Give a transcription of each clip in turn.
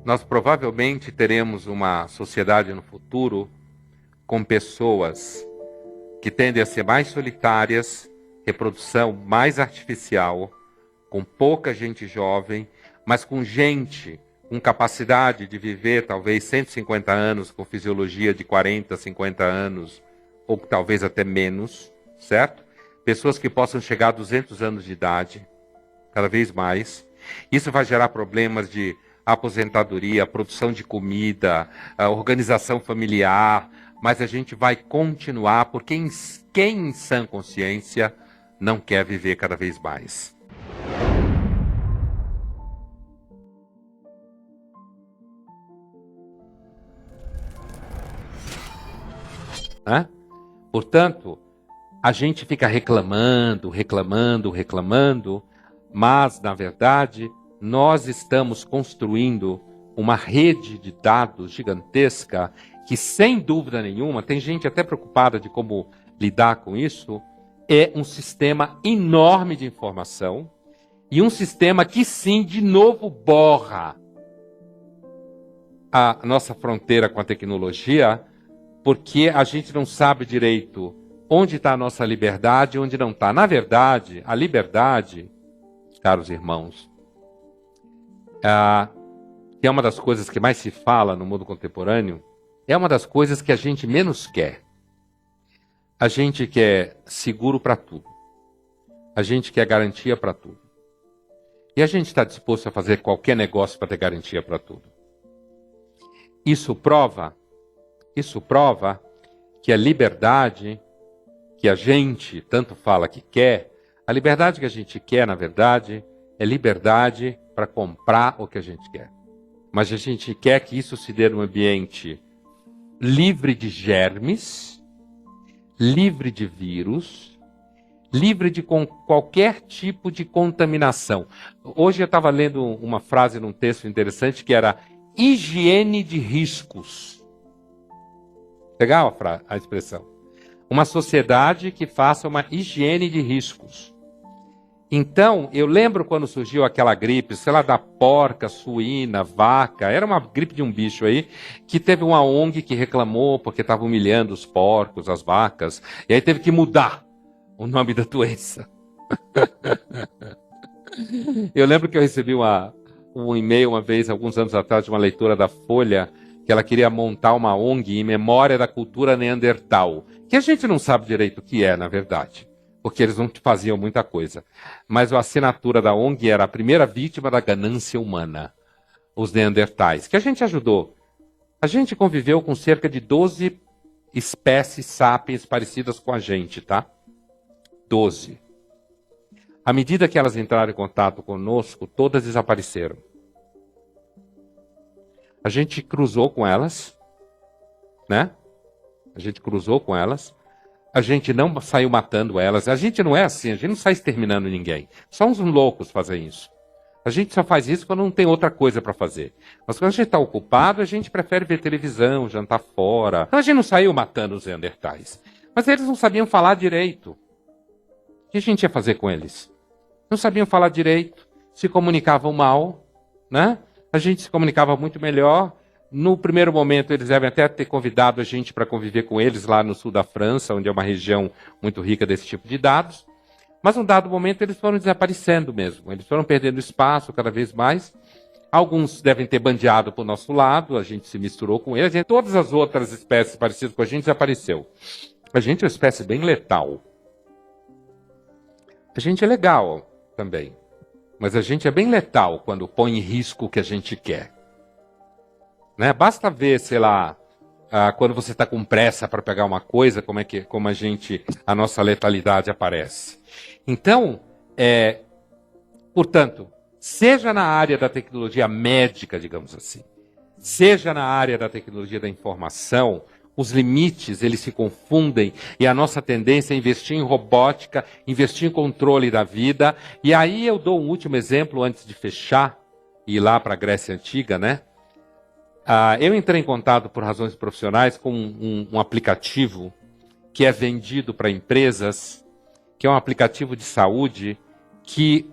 Nós provavelmente teremos uma sociedade no futuro com pessoas que tendem a ser mais solitárias, reprodução mais artificial, com pouca gente jovem, mas com gente com capacidade de viver talvez 150 anos, com fisiologia de 40, 50 anos, ou talvez até menos, certo? Pessoas que possam chegar a 200 anos de idade, cada vez mais. Isso vai gerar problemas de aposentadoria, produção de comida, organização familiar, mas a gente vai continuar, porque quem em sã consciência não quer viver cada vez mais. Né? Portanto, a gente fica reclamando, mas, na verdade, nós estamos construindo uma rede de dados gigantesca que, sem dúvida nenhuma, tem gente até preocupada de como lidar com isso, é um sistema enorme de informação e um sistema que, sim, de novo borra a nossa fronteira com a tecnologia, porque a gente não sabe direito onde está a nossa liberdade e onde não está. Na verdade, a liberdade, caros irmãos, que é uma das coisas que mais se fala no mundo contemporâneo, é uma das coisas que a gente menos quer. A gente quer seguro para tudo. A gente quer garantia para tudo. E a gente está disposto a fazer qualquer negócio para ter garantia para tudo. Isso prova que a liberdade que a gente tanto fala que quer, a liberdade que a gente quer, na verdade, é liberdade para comprar o que a gente quer. Mas a gente quer que isso se dê num ambiente livre de germes, livre de vírus, livre de qualquer tipo de contaminação. Hoje eu estava lendo uma frase num texto interessante que era higiene de riscos. Legal a expressão. Uma sociedade que faça uma higiene de riscos. Então, eu lembro quando surgiu aquela gripe, sei lá, da porca, suína, vaca, era uma gripe de um bicho aí, que teve uma ONG que reclamou porque estava humilhando os porcos, as vacas, e aí teve que mudar o nome da doença. Eu lembro que eu recebi um e-mail uma vez, alguns anos atrás, de uma leitora da Folha, que ela queria montar uma ONG em memória da cultura neandertal, que a gente não sabe direito o que é, na verdade, porque eles não faziam muita coisa. Mas a assinatura da ONG era a primeira vítima da ganância humana, os neandertais, que a gente ajudou. A gente conviveu com cerca de 12 espécies sapiens parecidas com a gente, tá? 12. À medida que elas entraram em contato conosco, todas desapareceram. A gente cruzou com elas, né? A gente cruzou com elas. A gente não saiu matando elas. A gente não é assim, a gente não sai exterminando ninguém. Só uns loucos fazem isso. A gente só faz isso quando não tem outra coisa para fazer. Mas quando a gente está ocupado, a gente prefere ver televisão, jantar fora. Então a gente não saiu matando os neandertais. Mas eles não sabiam falar direito. O que a gente ia fazer com eles? Não sabiam falar direito, se comunicavam mal, né? A gente se comunicava muito melhor. No primeiro momento, eles devem até ter convidado a gente para conviver com eles lá no sul da França, onde é uma região muito rica desse tipo de dados. Mas, num dado momento, eles foram desaparecendo mesmo. Eles foram perdendo espaço cada vez mais. Alguns devem ter bandeado para o nosso lado, a gente se misturou com eles. E todas as outras espécies parecidas com a gente desapareceu. A gente é uma espécie bem letal. A gente é legal também. Mas a gente é bem letal quando põe em risco o que a gente quer. Né? Basta ver, sei lá, quando você está com pressa para pegar uma coisa, como a nossa letalidade aparece. Então, portanto, seja na área da tecnologia médica, digamos assim, seja na área da tecnologia da informação, os limites, eles se confundem e a nossa tendência é investir em robótica, investir em controle da vida. E aí eu dou um último exemplo antes de fechar e ir lá para a Grécia Antiga, né? Eu entrei em contato por razões profissionais com um aplicativo que é vendido para empresas, que é um aplicativo de saúde que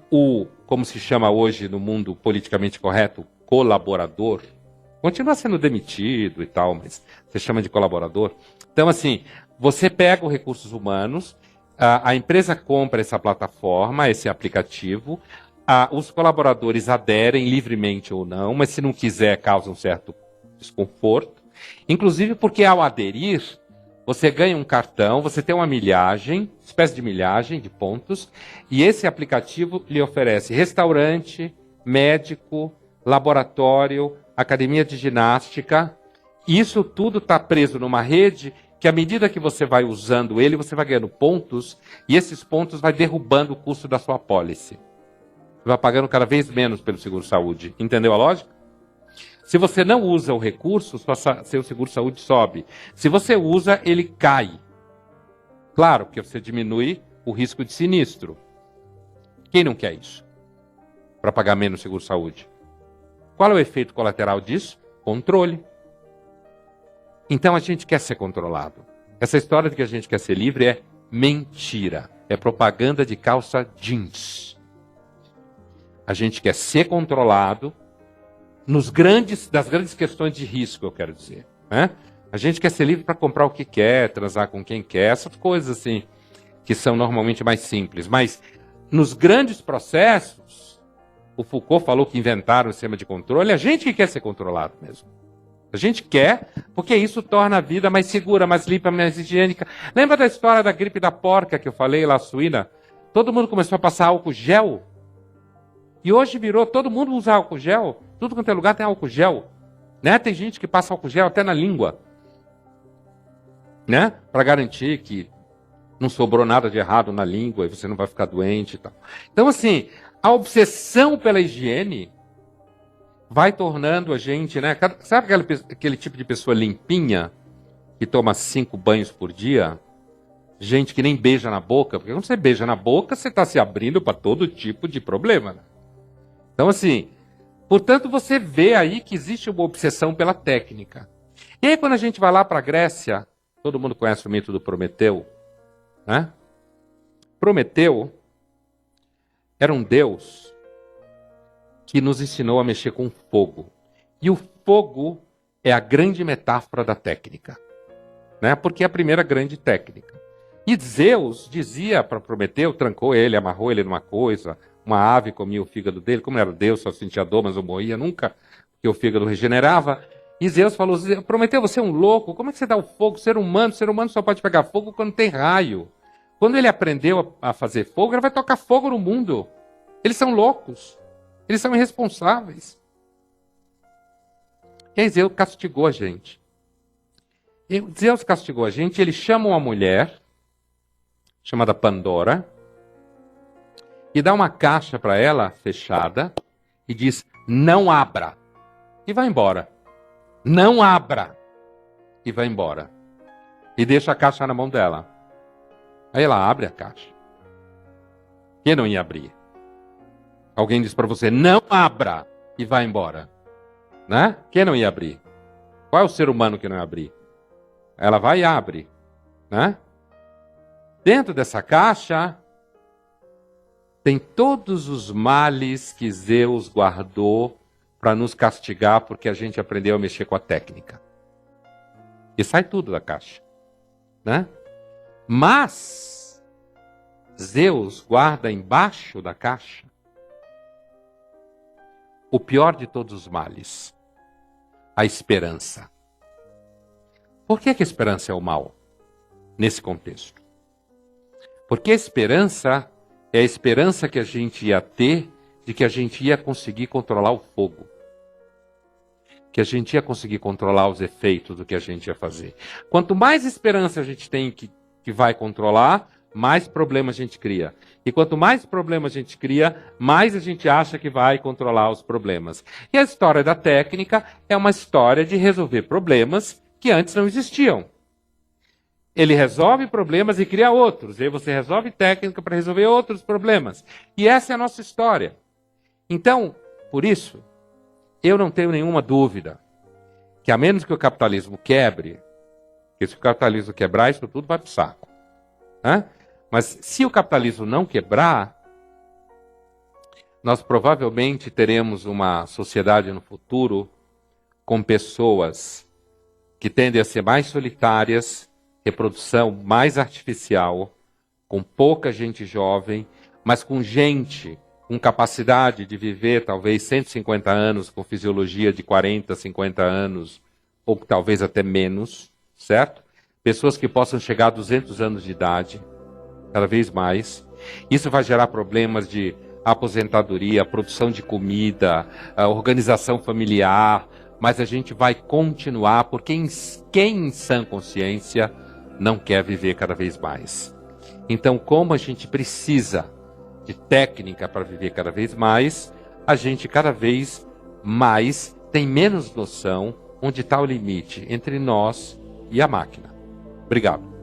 como se chama hoje no mundo politicamente correto, colaborador, Continua sendo demitido e tal, mas você chama de colaborador. Então, assim, você pega os recursos humanos, a empresa compra essa plataforma, esse aplicativo, os colaboradores aderem livremente ou não, mas se não quiser, causa um certo desconforto. Inclusive porque ao aderir, você ganha um cartão, você tem uma milhagem, espécie de milhagem de pontos, e esse aplicativo lhe oferece restaurante, médico, laboratório, academia de ginástica. Isso tudo está preso numa rede que, à medida que você vai usando ele, você vai ganhando pontos, e esses pontos vai derrubando o custo da sua apólice. Você vai pagando cada vez menos pelo seguro-saúde. Entendeu a lógica? Se você não usa o recurso, seu seguro-saúde sobe. Se você usa, ele cai. Claro, porque você diminui o risco de sinistro. Quem não quer isso? Para pagar menos seguro-saúde. Qual é o efeito colateral disso? Controle. Então a gente quer ser controlado. Essa história de que a gente quer ser livre é mentira. É propaganda de calça jeans. A gente quer ser controlado das grandes questões de risco, eu quero dizer. Né? A gente quer ser livre para comprar o que quer, transar com quem quer, essas coisas assim, que são normalmente mais simples. Mas nos grandes processos, o Foucault falou que inventaram o sistema de controle, a gente que quer ser controlado mesmo. A gente quer, porque isso torna a vida mais segura, mais limpa, mais higiênica. Lembra da história da gripe da porca que eu falei lá, suína? Todo mundo começou a passar álcool gel. E hoje virou, todo mundo usa álcool gel. Tudo quanto é lugar tem álcool gel. Né? Tem gente que passa álcool gel até na língua. Né? Para garantir que não sobrou nada de errado na língua e você não vai ficar doente e tal. Então, assim, a obsessão pela higiene vai tornando a gente, né? Sabe aquele tipo de pessoa limpinha que toma 5 banhos por dia? Gente que nem beija na boca. Porque quando você beija na boca, você está se abrindo para todo tipo de problema. Né? Então, assim, portanto, você vê aí que existe uma obsessão pela técnica. E aí, quando a gente vai lá para a Grécia, todo mundo conhece o mito do Prometeu, né? Prometeu era um deus que nos ensinou a mexer com fogo. E o fogo é a grande metáfora da técnica, né? Porque é a primeira grande técnica. E Zeus dizia para Prometeu, trancou ele, amarrou ele numa coisa, uma ave comia o fígado dele, como era Deus, só sentia dor, mas não morria nunca, porque o fígado regenerava. E Zeus falou, Prometeu, você é um louco, como é que você dá o fogo? Ser humano só pode pegar fogo quando tem raio. Quando ele aprendeu a fazer fogo, ele vai tocar fogo no mundo. Eles são loucos, eles são irresponsáveis. E aí Zeus castigou a gente. E Zeus castigou a gente, ele chama uma mulher, chamada Pandora, e dá uma caixa para ela, fechada, e diz, não abra. E vai embora. Não abra. E vai embora. E deixa a caixa na mão dela. Aí ela abre a caixa. Quem não ia abrir? Alguém diz para você, não abra. E vai embora. Né? Quem não ia abrir? Qual é o ser humano que não ia abrir? Ela vai e abre. Né? Dentro dessa caixa tem todos os males que Zeus guardou para nos castigar porque a gente aprendeu a mexer com a técnica. E sai tudo da caixa. Né? Mas Zeus guarda embaixo da caixa o pior de todos os males, a esperança. Por que a esperança é o mal nesse contexto? Porque a esperança é a esperança que a gente ia ter de que a gente ia conseguir controlar o fogo. Que a gente ia conseguir controlar os efeitos do que a gente ia fazer. Quanto mais esperança a gente tem que vai controlar, mais problema a gente cria. E quanto mais problema a gente cria, mais a gente acha que vai controlar os problemas. E a história da técnica é uma história de resolver problemas que antes não existiam. Ele resolve problemas e cria outros. E aí você resolve técnica para resolver outros problemas. E essa é a nossa história. Então, por isso, eu não tenho nenhuma dúvida que a menos que o capitalismo quebre, que se o capitalismo quebrar, isso tudo vai para o saco. Né? Mas se o capitalismo não quebrar, nós provavelmente teremos uma sociedade no futuro com pessoas que tendem a ser mais solitárias, reprodução mais artificial, com pouca gente jovem, mas com gente com capacidade de viver talvez 150 anos, com fisiologia de 40, 50 anos, ou talvez até menos, certo? Pessoas que possam chegar a 200 anos de idade, cada vez mais. Isso vai gerar problemas de aposentadoria, produção de comida, a organização familiar, mas a gente vai continuar, porque quem em sã consciência não quer viver cada vez mais. Então, como a gente precisa de técnica para viver cada vez mais, a gente cada vez mais tem menos noção onde está o limite entre nós e a máquina. Obrigado.